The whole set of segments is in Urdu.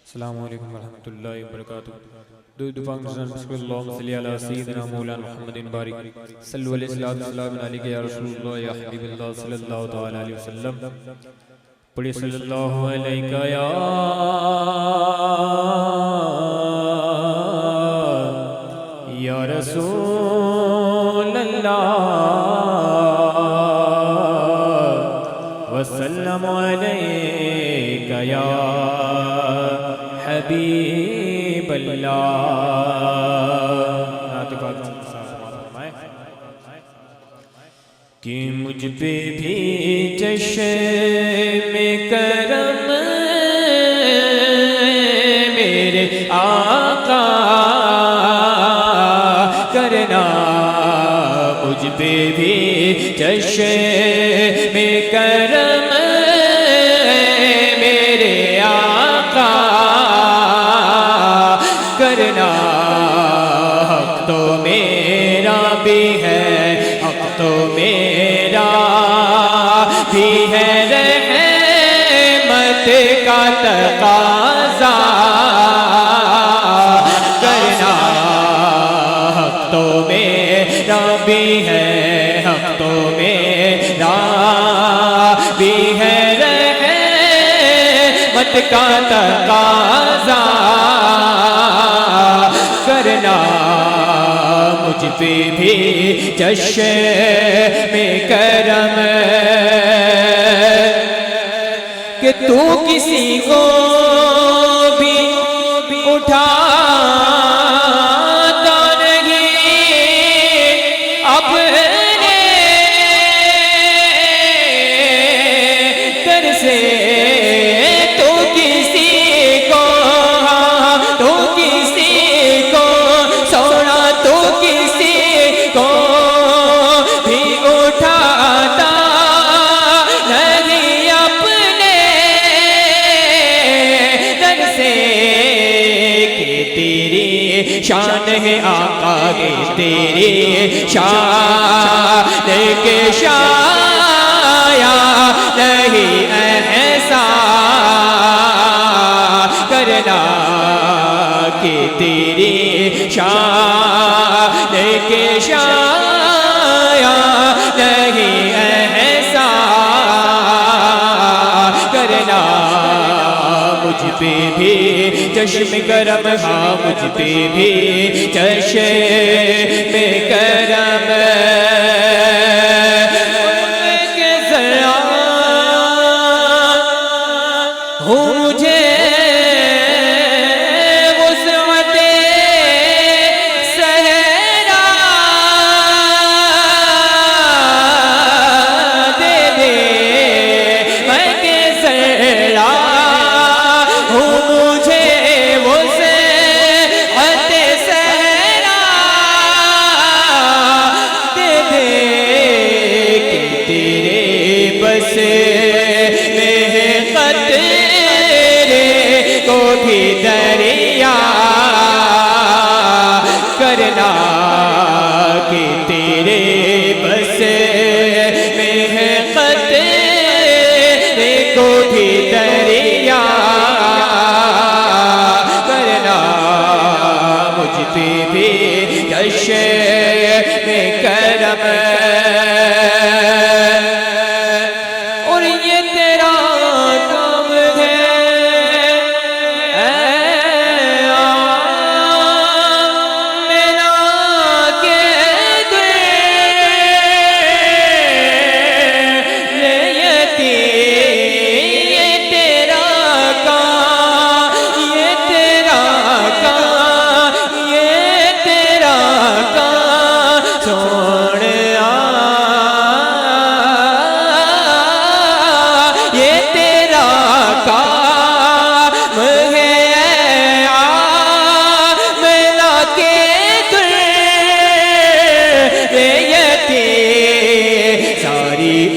السلام علیکم ورحمۃ اللہ وبرکاتہ۔ درود پاک بسم اللہ اللہم صلی علی سیدنا مولانا محمد بارک صلو علیہ السلام علیکہ یا رسول اللہ یا حبیب اللہ صلی اللہ تعالی علیہ وسلم۔ پڑھی صلی اللہ علیکہ یا رسول اللہ وسلم علیکہ یا حبیب اللہ۔ کہ مجھ پہ بھی چشم کرم میرے آقا کرنا، مجھ پہ بھی چشم کرم میرے آقا کرنا۔ حق تو میرا بھی ہے، حق تو میرا بھی ہے، رحمت کا تقاضا کرنا۔ حق تو میرا بھی ہے، حق تو میرا بھی ہے، رحمت کا تقاضا کرنا۔ مجھ پہ بھی چشم کرم کہ تو کسی کو بھی اٹھاتا نہیں اپنے در سے، تو کسی کو سونا، تو کسی کو بھی اٹھاتا نہیں اپنے در سے، کہ تیری شان ہے آقا، کہ تیری شان کے شایا نہیں ایسا کرنا، کہ تیری شان کے شایا نہیں ایسا کرنا۔ مجھ پہ بھی چشم کرم، ہاں مجھ پہ بھی چشم کرم کہ ذرا ہو مجھے دریا کرنا، کہ تیرے بس میں ہے قطرے کو بھی دریا کرنا۔ مجھ پہ بھی چشم کرم اور یہ تیرا کام ہے،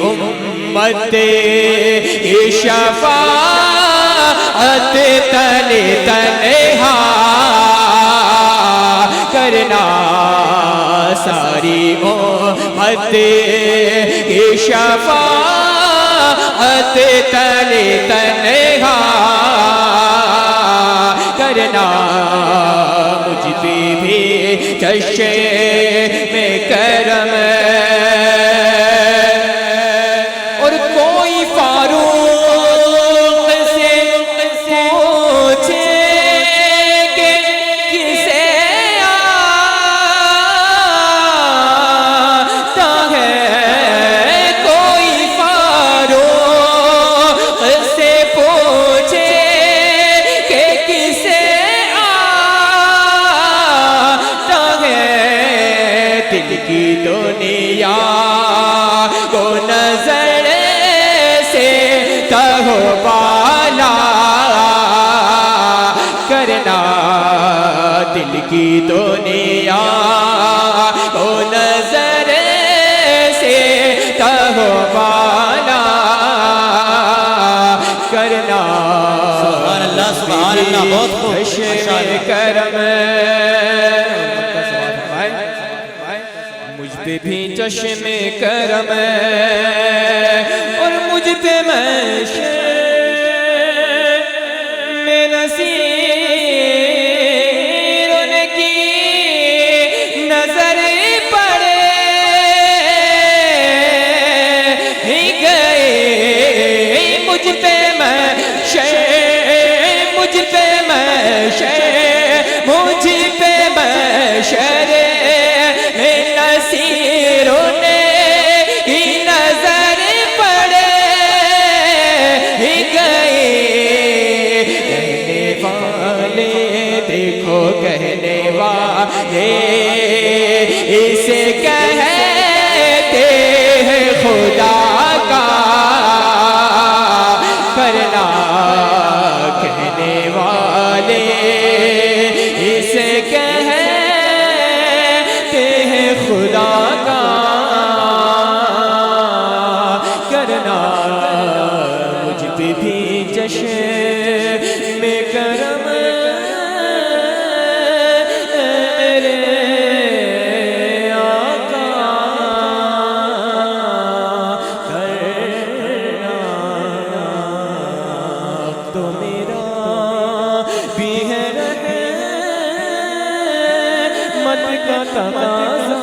امت کی شفاعت تلے تنہا کرنا، ساری امت کی شفاعت تلے تنہا کرنا مجھ پہ بھی چشم کرم اور کوئی فاروق سے پوچھے کہ کسے آتا ہے کوئی فاروق سے پوچھے کہ کسے آتا ہے دل کی دنیا کو نظر سے کہو بالا کرنا دل کی دنیا کو نظر سے کہو بالا کرنا سبحان اللہ بہت خوب کرم مجھ پہ بھی چشم کرم اور مجھ پہ میں نصیر ان کی نظر پڑے ہی گئے مجھ پہ مجھ پہ شرے نصیروں نے کی نظر پڑے ہی گئے کہنے والے دیکھو کہنے والے اسے کہتے ہیں خدا کا کرنا کہنے والے اسے کہتے ہیں خدا کا کرنا مجھ پہ بھی چشم کرم میرے آقا کرنا تو میرا بھی ہے رحمت کا تقاضا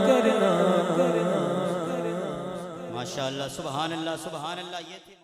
کرنا ماشاءاللہ سبحان اللہ یہ تھی